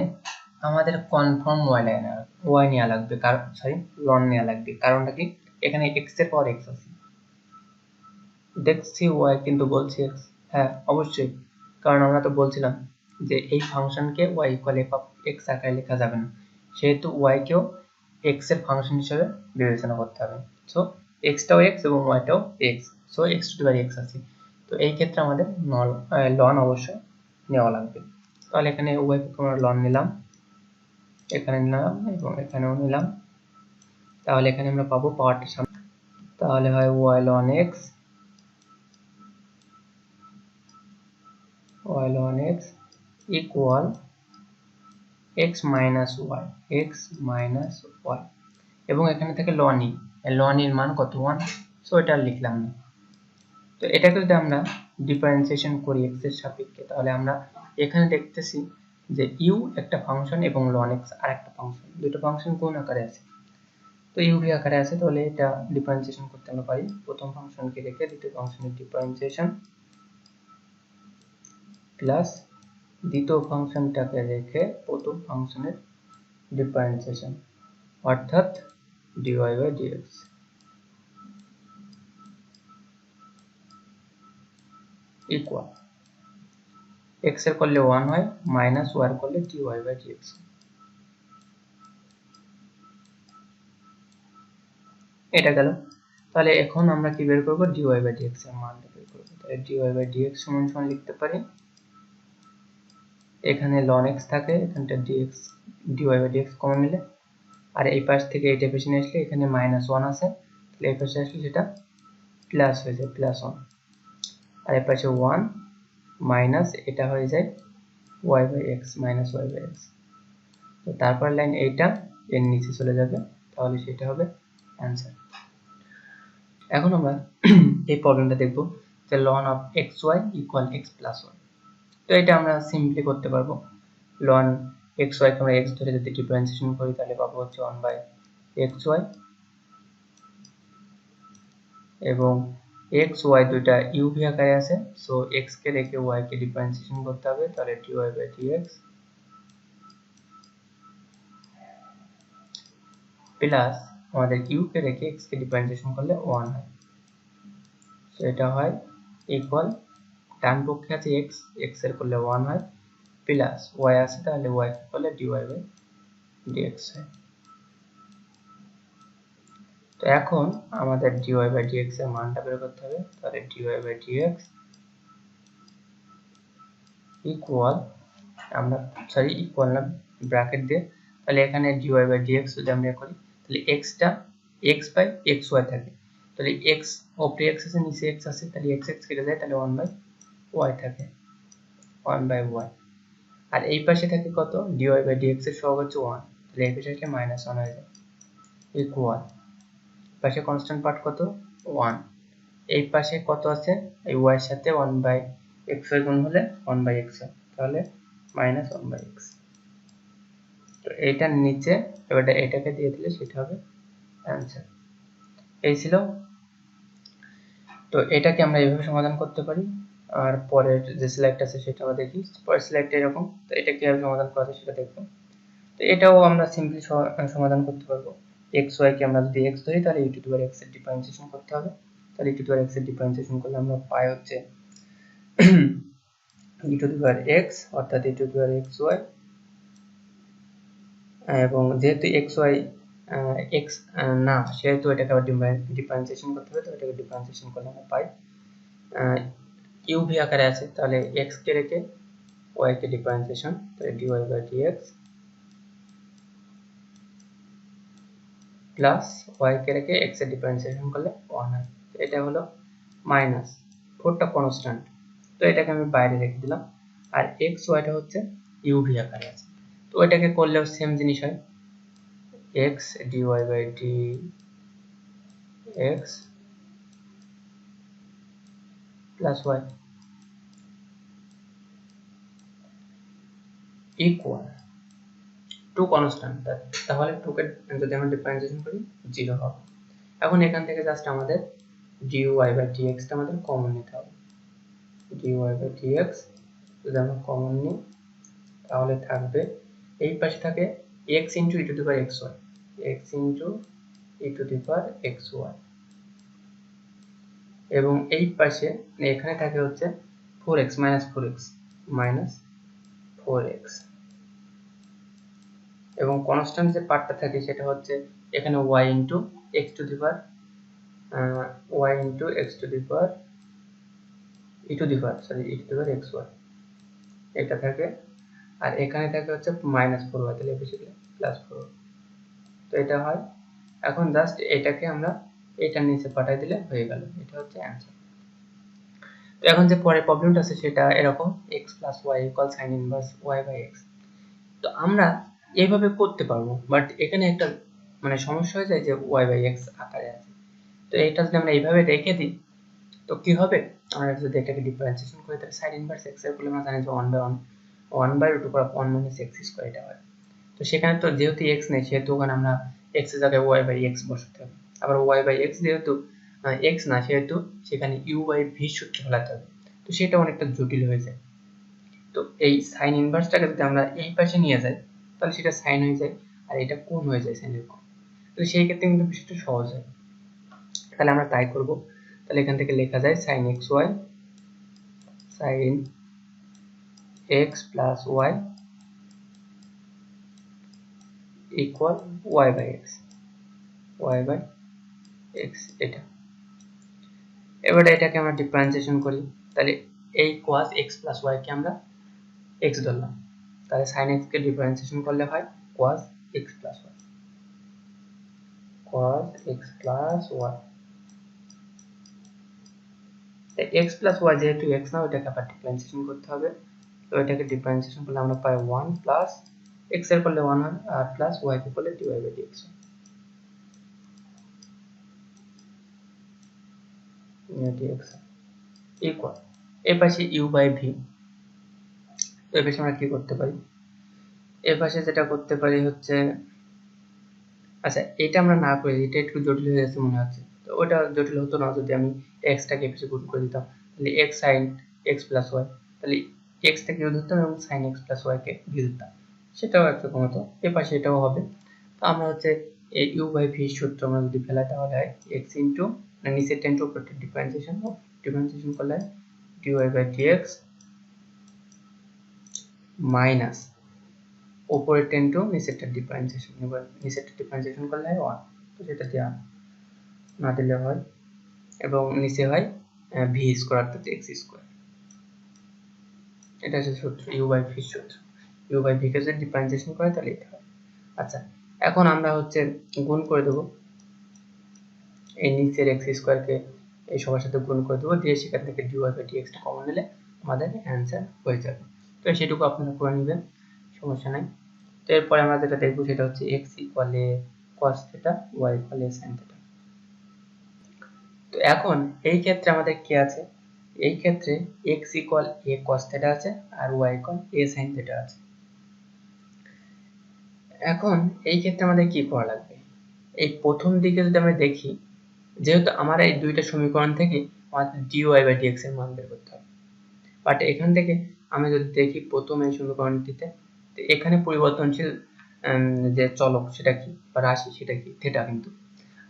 আমাদের কনফার্ম y নেওয়া লাগবে, কারণ ln নেওয়া লাগবে। কারণটা কি, এখানে x এর পাওয়ার x আছে, দেখছি y কিন্তু বলছি x, হ্যাঁ অবশ্যই, কারণ আমরা তো বলছিলাম যে এই ফাংশনকে y equal f of x আকারে লেখা যাবে না, সেহেতু y কেও x এর ফাংশন হিসেবে বিবেচনা করতে হবে। সো x টাও x এবং y টাও x, so x to the power x আছে। তো এই ক্ষেত্রে আমাদের ln অবশ্যই নেওয়া লাগবে। তাহলে এখানে উভয় পক্ষে আমরা ln নিলাম, এখানে নিলাম এবং এখানেও নিলাম, তাহলে এখানে আমরা পাবো পাওয়ারটা সামনে, তাহলে হয় y ln x equal x minus y, এবং এখানে থেকে ln এর মান কত 1, সো এটা লিখলাম না। তো এটাকে যদি আমরা ডিফারেন্সিয়েশন করি x এর সাপেক্ষে, তাহলে আমরা এখানে দেখতেছি যে u একটা ফাংশন এবং ln x আরেকটা ফাংশন, দুটো ফাংশন কোন আকারে আছে, তো u আকারে আছে, তাহলে এটা ডিফারেন্সিয়েশন করতে আমরা পারি প্রথম ফাংশনকে রেখে দ্বিতীয় ফাংশনের ডিফারেন্সিয়েশন প্লাস দ্বিতীয় ফাংশনটাকে রেখে প্রথম ফাংশনের ডিফারেন্সিয়েশন, অর্থাৎ dy/dx ইকুয়াল x এর করলে 1 হয় মাইনাস y এর করলে dy/dx। এটা গেল। তাহলে এখন আমরা কি বের করব, dy/dx এর মানটা বের করব। তাহলে dy/dx সমান সমান লিখতে পারি, এখানে ln x থাকে, এখানটা dx dy/dx কমন নিলে, আর এই পাশ থেকে এটা পেছনে নিয়ে আসলে এখানে -1 আছে, তাহলে এই পাশে আসলে সেটা প্লাস হয়ে যায় +1, আর এই পাশে 1 মাইনাস এটা হয়ে যায় y/x y/x। তো তারপর লাইন এইটা এর নিচে চলে যাবে, তাহলে সেটা হবে অ্যান্সার। এখন আমরা এই প্রবলেমটা দেখব যে ln of xy equal x plus 1। তো এটা আমরা সিম্পলি করতে পারবো, ln xy কে আমরা x ধরে যদি ডিফারেন্সিয়েশন করি তাহলে পাবো হচ্ছে 1/xy, এবং xy দুইটা u v আকারে আছে, সো x কে রেখে y কে ডিফারেন্সিয়েশন করতে হবে, তাহলে dy/dx প্লাস আমাদের u কে রেখে x কে ডিফারেন্সিয়েশন করলে 1 হয়, সো এটা হয় ইকুয়াল ডান পক্ষে আছে x, x এর করলে 1 হয়, প্লাস y আছে তাহলে y করলে dy বাই dx হয়। তো এখন আমাদের dy বাই dx এর মানটা বের করতে হবে, তাহলে dy বাই dx ইকুয়াল, আমরা ইকুয়াল না ব্র্যাকেট দিয়ে, তাহলে এখানে dy বাই dx যদি আমরা করি তাহলে x টা x বাই xy থাকে, তাহলে x উপরে x আছে নিচে x আছে, তাহলে x কেটে যায়, তাহলে 1 বাই y থাকে, 1 বাই y। আর এই পাশে থাকে কত, dy বাই dx এর সহগ হচ্ছে 1, তাহলে এই পাশে -1 হয়ে যায়, ইকুয়াল পাশে কনস্ট্যান্ট পার্ট কত 1, এই পাশে কত আছে, এই y এর সাথে 1 বাই xy গুণ হলে 1 বাই x হয়, তাহলে -1 বাই x। তো এইটার নিচে এবার এটাকে দিয়ে দিলে সেটা হবে অ্যানসার। এই ছিল। তো এটাকে আমরা এইভাবে সমাধান করতে পারি। আর পরের যে সিলেক্ট আছে সেটা আমরা দেখি, পরের সিলেক্ট এরকম, তো এটা কিভাবে সমাধান করা যায় সেটা দেখব। তো এটাও আমরা সিম্পলি সমাধান করতে পারবো। xy কে আমরা যদি x ধরি তাহলে e two the power x এর ডিফারেন্সিয়েশন করতে হবে, তাহলে e two the power x এর ডিফারেন্সিয়েশন করলে আমরা পাই হচ্ছে e two the power x অর্থাৎ e two the power xy, এবং যেহেতু xy x না সেহেতু এটাকে আবার ডিফারেন্সিয়েশন করতে হবে, তো এটাকে ডিফারেন্সিয়েশন করলে আমরা পাই u v আকারে আছে, তাহলে x কে রেখে y কে ডিফারেন্সিয়েশন, তাহলে dy by dx plus y কে রেখে x এর ডিফারেন্সিয়েশন করলে 1 হয়, এটা হলো মাইনাস 4টা কনস্ট্যান্ট, তো এটাকে আমি বাইরে রেখে দিলাম, আর x y টা হচ্ছে u v আকারে আছে, তো এটাকে করলেও সেম জিনিস হয়, x dy by dx plus y equal to constant, তাহলে 2 কে যদি আমরা ডিফারেন্সিয়েশন করি 0 হবে। এখন এখান থেকে জাস্ট আমাদের dy বাই dx টা আমাদের কমন নিতে হবে, dy বাই dx যদি আমরা কমন নিই তাহলে থাকবে এই পাশে থাকে x into e two the power xy, x into e two the power xy, এবং এই পাশে এখানে থাকে হচ্ছে 4x minus 4x minus 4x, এবং কনস্ট্যান্ট যে পার্টটা থাকে সেটা হচ্ছে এখানে y into x to the power y into x to the power e two the power xy, এটা থাকে, আর এখানে থাকে হচ্ছে -4y, তাহলে বেসিক্যালি +4, তো এটা হয়। এখন জাস্ট এটাকে আমরা এটার নিচে পাঠিয়ে দিলে হয়ে গেল, এটা হচ্ছে অ্যানসার। তো এখন যে পরের প্রবলেমটা আছে সেটা এরকম x + y = sin inverse y / x। তো আমরা এইভাবে করতে পারবো, বাট এখানে একটা মানে সমস্যা হয়ে যায় যে y / x আকারে আছে, তো এটা যদি আমরা এইভাবে রেখে দিই তো কি হবে, আমরা যদি এটাকে ডিফারেন্সিয়েশন করি তাহলে sin inverse x এর ফলে আমরা জানি যে 1/√1 - x² এটা হয়। তো সেখানে তো যেহেতু x নেই সেহেতু ওখানে আমরা x এর জায়গায় y / x বসাতে হবে, আবার y / x যেহেতু x না সেহেতু সেখানে u/v সূত্র ফেলাতে হবে, তো সেটা অনেকটা জটিল হয়ে যায়। তো এই sin ইনভার্সটাকে যদি আমরা এই পাশে নিয়ে যাই তাহলে সেটা sin হয়ে যায়, আর এটা কোণ হয়ে যায় sin এর কোণ, তো সেই ক্ষেত্রে কিন্তু বিষয়টা সহজ হয়। তাহলে আমরা তাই করব, তাহলে এখান থেকে লেখা যায় sin xy sin x plus y equal y/x, y/x এটা। এবারে এটাকে আমরা ডিফারেন্সিয়েশন করি, তাহলে এই cos x plus y কে আমরা x ধরলাম, তাহলে sin x কে ডিফারেন্সিয়েশন করলে হয় cos x plus y, cos x plus y, x plus y যেহেতু x না ওটাকে আবার ডিফারেন্সিয়েশন করতে হবে, তো এটাকে ডিফারেন্সিয়েশন করলে আমরা পাই 1 প্লাস x এর করলে 1 হয়, আর প্লাস y কে করলে dy by dx dx equal এই পাশে u বাই v, তো এই পাশে আমরা কি করতে পারি, এই পাশে যেটা করতে পারি হচ্ছে, আচ্ছা এটা আমরা না করে, এটা একটু জটিল হয়ে যাচ্ছে মনে হচ্ছে, তো ওটা জটিল হতো না যদি আমি x টাকে এ পাশে গুণ করে দিতাম, তাহলে x sin x plus y, তাহলে x টাকে u ধরতাম এবং sin x plus y কে v ধরতাম, সেটাও একরকম হতো, এই পাশে এটাও হবে। তো আমরা হচ্ছে এই u বাই v সূত্র আমরা যদি ফেলাই তাহলে হয় x ইনটু নিচের টেন টু উপরের ডিফারেন্সিয়েশন করলে dy বাই dx মাইনাস উপরে 10 টু নিচেরটা ডিফারেন্সিয়েশন, এবার নিচেরটা ডিফারেন্সিয়েশন করলে হয় 1, তো সেটা দেওয়া না দিলে হয়, এবং নিচে হয় ভি স্কোয়ার অর্থাৎ এক্স স্কোয়ার। এটা হচ্ছে সূত্র, ইউ বাই ভি সূত্র। ইউ বাই ভি কে যদি ডিফারেন্সিয়েশন করে তাহলে এটা হয়। আচ্ছা, এখন আমরা হচ্ছে গুণ করে দেব এই নিচের এক্স স্কোয়ারকে এই সবার সাথে গুণ করে দেবো, দিয়ে সেখান থেকে dy বাই dx টা কমন নিলে আমাদের অ্যান্সার হয়ে যাবে। তো সেটুকু আপনারা করে নেবেন, সমস্যা নাই। তো এরপরে আমরা যেটা দেখবো সেটা হচ্ছে x ইকুয়াল এ cos থিটা, y ইকুয়াল এ sin থিটা। তো এখন এই ক্ষেত্রে আমাদের কি আছে, এই ক্ষেত্রে x equal a cos theta আছে আর y equal a sin theta আছে। এখন এই ক্ষেত্রে আমাদের কি করা লাগবে, এই প্রথম দিকে যদি আমরা দেখি, যেহেতু আমার এই দুইটা সমীকরণ থেকে আমাদের dy বাই dx এর মান বের করতে হবে, বাট এখান থেকে আমি যদি দেখি প্রথম এই সমীকরণটিতে, তো এখানে পরিবর্তনশীল যে চলক সেটা কি বা রাশি সেটা কি, থিটা কিন্তু,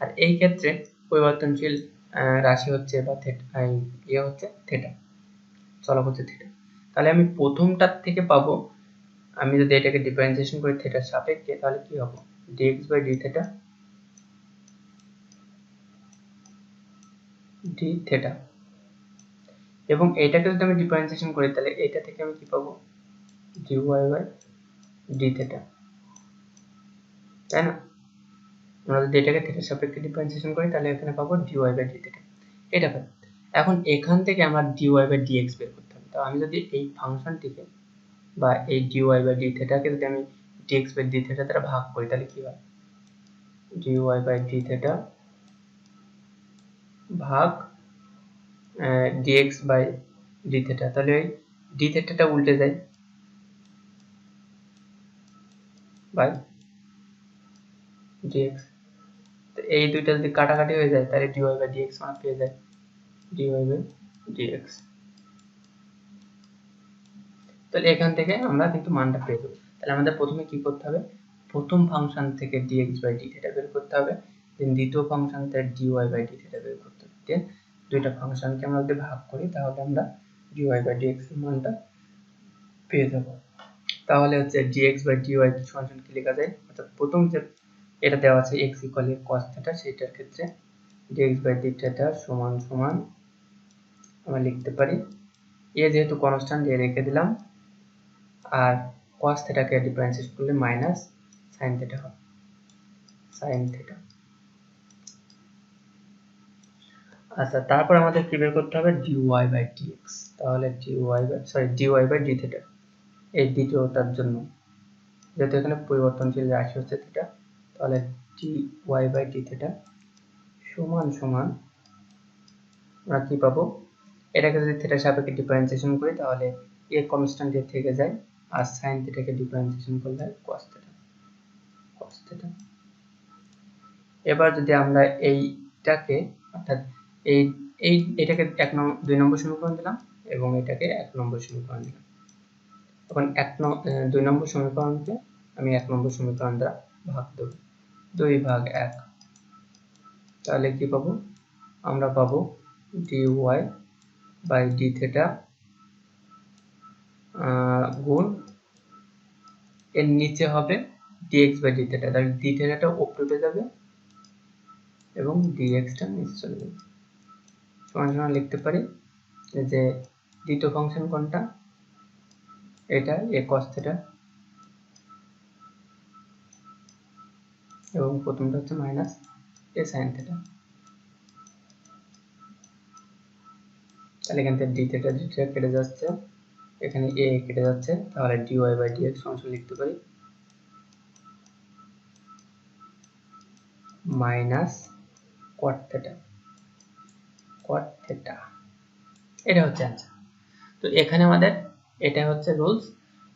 আর এই ক্ষেত্রে পরিবর্তনশীল রাশি হচ্ছে বা ইয়ে হচ্ছে থিটা, চলক হচ্ছে থিটা। তাহলে আমি প্রথমটার থেকে পাবো, আমি যদি এটাকে ডিফারেন্সিয়েশন করি থিটার সাপেক্ষে, তাহলে কি হবে dx by d theta d theta, এবং এটাকে যদি আমি ডিফারেন্সিয়েশন করি তাহলে এটা থেকে আমি কি পাবো dy বাই d থিটা, তাই না? আমরা যদি এটাকে থিটার সাপেক্ষে ডিফারেন্সিয়েশন করি তাহলে এখানে পাবো dy বাই d থিটা, এটা পাবো। এখন এখান থেকে আমরা dy বাই dx বের করতে হবে। তো আমি যদি এই ফাংশনটিকে বা এই dy বাই d থিটাকে যদি আমি dx বাই d থিটা দ্বারা ভাগ করি তাহলে কি হয়, dy বাই d থিটা ভাগ dx বাই d থিটা, তাহলে এই d থিটাটা উল্টে যায় বাই dx, তো এই দুইটা যদি কাটাকাটি হয়ে যায় তাহলে dy বাই dx মান পেয়ে যায় dy বাই dx। তাহলে এখান থেকে আমরা কিন্তু মানটা পেয়ে যাবো। তাহলে আমাদের প্রথমে কি করতে হবে, প্রথম ফাংশন থেকে dx বাই d থিটা বের করতে হবে, দেন দ্বিতীয় ফাংশন থেকে dy বাই d থিটা বের করতে হবে, দেন দুইটা ফাংশনকে আমরা যদি ভাগ করি তাহলে আমরা dy বাই dx এর মানটা পেয়ে যাব। তাহলে হচ্ছে dx বাই dy সমান কি লেখা যায়, অর্থাৎ প্রথম যে এটা দেওয়া আছে x ইকুয়াল cos থিটা, সেটার ক্ষেত্রে dx বাই d থিটা সমান সমান আমরা লিখতে পারি a যেহেতু কনস্ট্যান্ট a রেখে দিলাম, আর cos থিটাকে ডিফারেন্সিয়েট করলে মাইনাস sin থিটা হবে, sin থিটা। আচ্ছা, তারপর আমাদের কি বের করতে হবে dy বাই dx, তাহলে dy বাই d থিটা এই দ্বিতীয়টার জন্য, যেহেতু এখানে পরিবর্তনশীল রাশি হচ্ছে থিটা, তাহলে dy বাই d থিটা সমান সমান আমরা কি পাবো, এটাকে যদি থিটার সাপেক্ষে ডিফারেন্সিয়েশন করি তাহলে a কনস্ট্যান্ট এর থেকে যায়, আর sin থিটাকে ডিফারেন্সিয়েশন করলে cos থিটা। এবার যদি আমরা এইটাকে অর্থাৎ এই এই এটাকে 2 নম্বর সমীকরণ দিলাম এবং এটাকে 1 নম্বর সমীকরণ দিলাম, এখন 2 নম্বর সমীকরণকে আমি 1 নম্বর সমীকরণ দ্বারা ভাগ দেব, 2 ভাগ 1, তাহলে কি পাবো, আমরা পাবো dy বাই d থিটা গুণ এর নিচে হবে dx বাই d থিটা, তাহলে d থিটাটা উপরে উঠে যাবে এবং dx টা নিচে চলে যাবে। সমান সমান লিখতে পারি যে দ্বিতীয় ফাংশন কোনটা, এটা a cos থিটা এবং প্রথমটা হচ্ছে মাইনাস a sin থিটা। তাহলে এখান থেকে d থিটা কেটে যাচ্ছে, এখানে a কেটে যাচ্ছে, তাহলে dy বাই dx সমান লিখতে পারি মাইনাস cot থিটা, এটা হচ্ছে অ্যান্সার। তো এখানে আমাদের এটা হচ্ছে রুলস।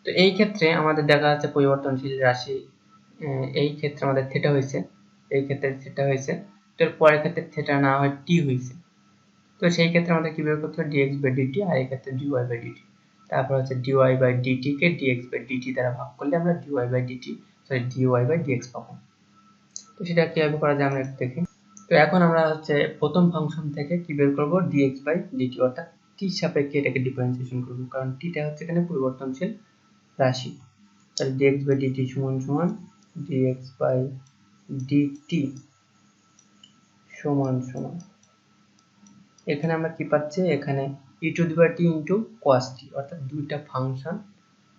তো এই ক্ষেত্রে আমাদের দেখা যাচ্ছে পরিবর্তনশীল রাশি, এই ক্ষেত্রে আমাদের থিটা হয়েছে, এই ক্ষেত্রে থিটা হয়েছে, তো এর পরের ক্ষেত্রে থিটা না হয় টি হয়েছে, তো সেই ক্ষেত্রে আমাদের কি বের করতে হবে dx বাই dt, আর এই ক্ষেত্রে dy বাই dt, তারপর হচ্ছে dy বাই dt কে dx বাই dt দ্বারা ভাগ করলে আমরা dy বাই dx পাবো। তো সেটা কিভাবে করা যায় আমরা একটু দেখি। তো এখন আমরা হচ্ছে প্রথম ফাংশন থেকে কি বের করব dx বাই dt, অর্থাৎ টি সাপেক্ষে এটাকে ডিফারেন্সিয়েশন করব, কারণ টিটা হচ্ছে এখানে পরিবর্তনশীল রাশি। তাহলে dx বাই dt সমান সমান dx বাই dt সমান সমান, এখানে আমরা কি পাচ্ছি, এখানে e two the power t into cos t, অর্থাৎ দুইটা ফাংশন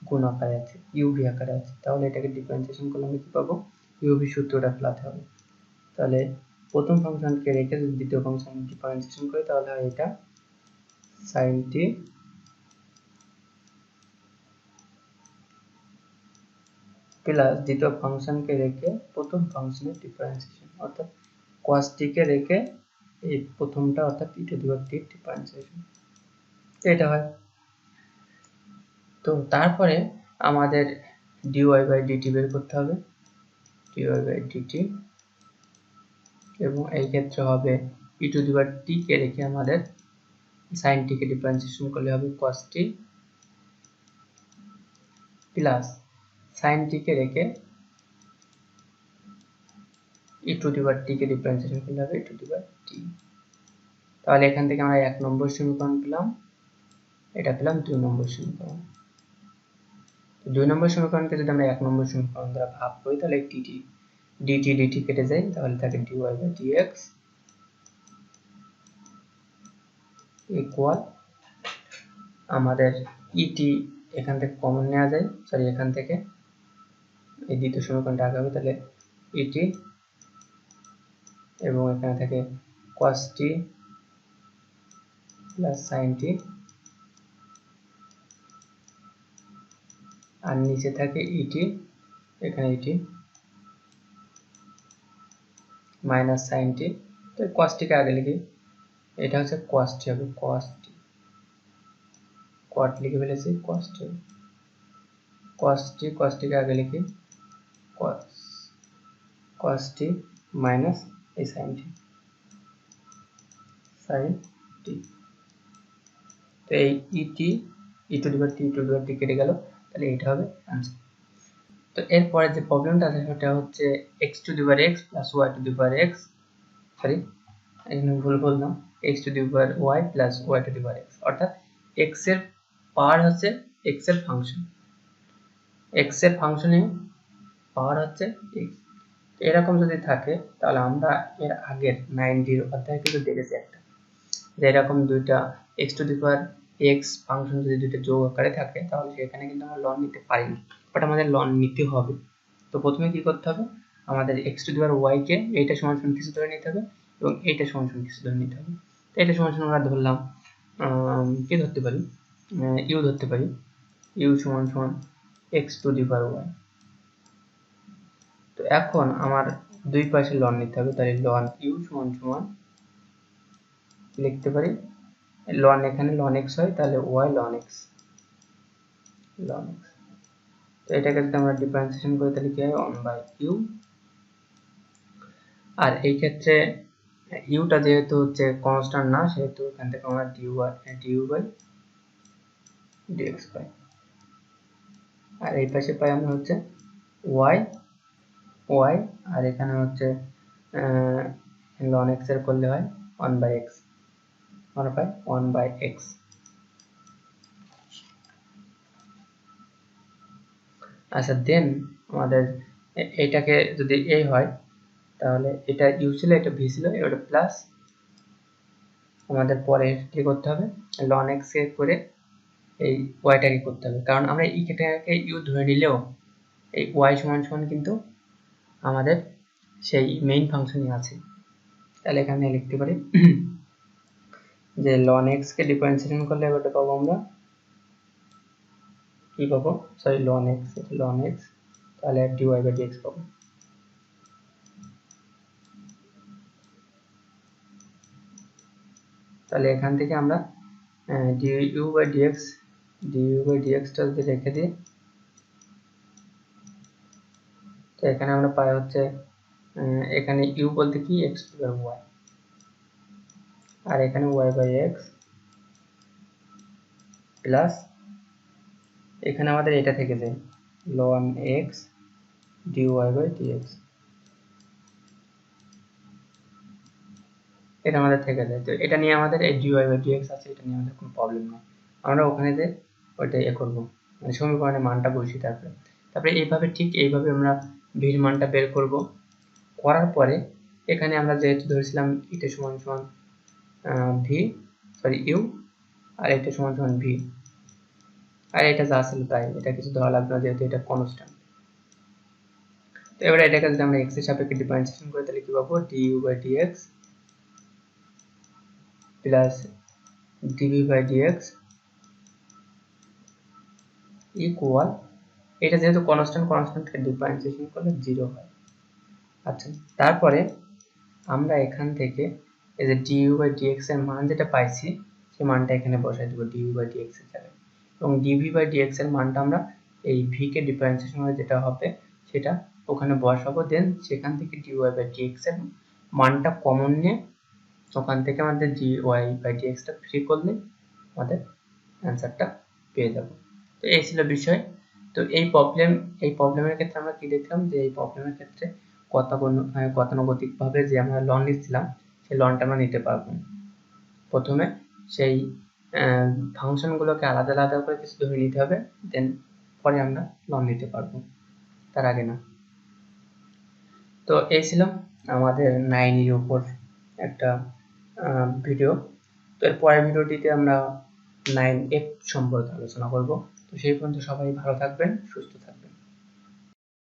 গুণ আকারে আছে, uv আকারে আছে। তাহলে এটাকে ডিফারেন্সিয়েশন করলে আমরা কি পাবো, uv সূত্রটা ফেলাতে হবে। তাহলে প্রথম ফাংশনকে রেখে যদি দ্বিতীয় ফাংশন ডিফারেন্সিয়েশন করি তাহলে হয় এটা sin t প্লাস দ্বিতীয় ফাংশনকে রেখে প্রথম ফাংশনের ডিফারেন্সিয়েশন, অর্থাৎ cos t কে রেখে এই প্রথমটা অর্থাৎ e two the power t differentiation, এটা হয়। তো তারপরে আমাদের dy বাই dt বের করতে হবে, dy বাই dt, এবং এই ক্ষেত্রে হবে e two the power t কে রেখে আমাদের sin t কে ডিফারেন্সিয়েশন করলে হবে cos t plus sin t কে রেখে e two the power t K differentiation করলে হবে e two the power t। তাহলে এখান থেকে আমরা 1 নম্বর সমীকরণ পেলাম, এটা পেলাম 2 নম্বর সমীকরণ। 2 নম্বর সমীকরণকে যদি আমরা 1 নম্বর সমীকরণ দ্বারা ভাগ করি তাহলে dt কেটে যায়, তাহলে থাকে dy বাই dx ইকুয়াল, আমাদের et এখান থেকে কমন নেওয়া যায়, সরি এখান থেকে এই দ্বিতীয় সমীকরণটা আগে হবে, তাহলে et এবং এখানে থাকে cos t plus sin t, আর নিচে থাকে et, এখানে et মাইনাস sin t। তো cos t কে আগে লিখি, এটা হচ্ছে cos t হবে, cos t cot লিখে ফেলেছি, cos t কে আগে লিখি, cos t মাইনাস এই sin t তো এই et e two the power t কেটে গেল, তাহলে এটা হবে आंसर। তো এরপরে যে প্রবলেমটা আছে সেটা হচ্ছে x to the power x plus y to the power x, sorry এখানে ভুল বললাম, x to the power y plus y to the power x, অর্থাৎ x এর পাওয়ার হচ্ছে x এর ফাংশন, x এর ফাংশনে পাওয়ার হচ্ছে x। এরকম যদি থাকে তাহলে আমরা এর আগের 9 অধ্যায়ে কিন্তু দেখেছি একটা, যে এরকম দুইটা x to the power x function যদি দুইটা যোগ আকারে থাকে তাহলে সেখানে কিন্তু আমরা লন নিতে পারি না, বাট আমাদের লন নিতে হবে। তো প্রথমে কি করতে হবে, আমাদের x to the power y কে এইটা সমান সমান কিছু ধরে নিতে হবে এবং এইটা সমান সমান কিছু ধরে নিতে হবে। তো এটা সমান সমান আমরা ধরলাম কি ধরতে পারি, u ধরতে পারি, u সমান সমান x to the power y। তো এখন আমার দুই পাশে লন নিতে হবে, তাহলে লন u সমান সমান লিখতে পারি লন, এখানে লন x হয় তাহলে y লন x, তো এটাকে যদি আমরা ডিফারেন্সিয়েশন করি তাহলে কি হয় 1 বাই u, আর এই ক্ষেত্রে u টা যেহেতু হচ্ছে কনস্ট্যান্ট না সেহেতু এখান থেকে আমরা du বাই dx পাই, আর এই পাশে পাই আমরা হচ্ছে y, আর এখানে হচ্ছে ln x এর করলে হয় 1 বাই x, আমরা পাই 1 বাই x। আচ্ছা দেন আমাদের এইটাকে যদি a হয় তাহলে এটা u ছিল, এটা v ছিল, এটা প্লাস, আমাদের পরে কি করতে হবে ln x এ করে এই y টাকে করতে হবে, কারণ আমরা এটাকে u ধরে নিলেও এই y সমান সমান কিন্তু আমাদের সেই মেইন ফাংশনই আছে। তাহলে এখানে লিখতে পারি যে ln x কে ডিফারেন্সিয়েশন করলে এবারে পাবো আমরা কি পাবো, সরি ln x, তাহলে dy বাই dx পাবো। তাহলে এখান থেকে আমরা du বাই dx টা যদি রেখে দিই, তো এখানে আমরা পাই হচ্ছে এখানে u বলতে কি x to the power y, আর এখানে y বাই x প্লাস এখানে আমাদের এটা থেকে যায় ln x dy by dx। এটা আমাদের থেকে যায়। তো এটা নিয়ে আমাদের এই dy বাই dx আছে, এটা নিয়ে আমাদের কোনো প্রবলেম নেই। আমরা ওখানে যে ওইটা করবো, মানে সমীকরণের মানটা বসিয়ে তারপরে এইভাবে আমরা ভির মানটা বের করব। করার পরে এখানে আমরা যেহেতু ধরেছিলাম এটা সমান সমান ইউ, আর এটা সমান সমান ভি, আর এটা যা ছিল তাই, এটা কিছু ধরা লাগবে না যেহেতু এটা কনস্ট্যান্ট। তো এবারে এটাকে যদি আমরা x এর সাপেক্ষে ডিফারেন্সিয়েশন করি তাহলে কি পাবো, du by dx plus dv by dx equal, এটা যেহেতু কনস্ট্যান্টকে ডিফারেন্সিয়েশন করলে 0 হয়। আচ্ছা, তারপরে আমরা এখান থেকে এই যে du বাই dx এর মান যেটা পাইছি সেই মানটা এখানে বসাই দেবো du বাই dx এর জায়গায়, এবং dv বাই dx এর মানটা আমরা এই v কে ডিফারেন্সিয়েশন করে যেটা হবে সেটা ওখানে বসাবো, দেন সেখান থেকে dy বাই dx এর মানটা কমন নিয়ে ওখান থেকে আমাদের dy বাই dx টা ফ্রি করলে আমাদের অ্যান্সারটা পেয়ে যাব। তো এই ছিল বিষয়। তো এই প্রবলেমের ক্ষেত্রে আমরা কি দেখলাম, যে এই প্রবলেমের ক্ষেত্রে গতানুগতিকভাবে যে আমরা লন নিচ্ছিলাম সেই লনটা আমরা নিতে পারবো। প্রথমে সেই ফাংশনগুলোকে আলাদা আলাদা করে কিছু ধরে নিতে হবে, দেন পরে আমরা লন নিতে পারবো, তার আগে না। তো এই ছিল আমাদের 9 এর উপর একটা ভিডিও। তো এর পরের ভিডিওটিতে আমরা 9F সম্পর্কে আলোচনা করব। তো সেই পর্যন্ত সবাই ভালো থাকবেন, সুস্থ থাকবেন।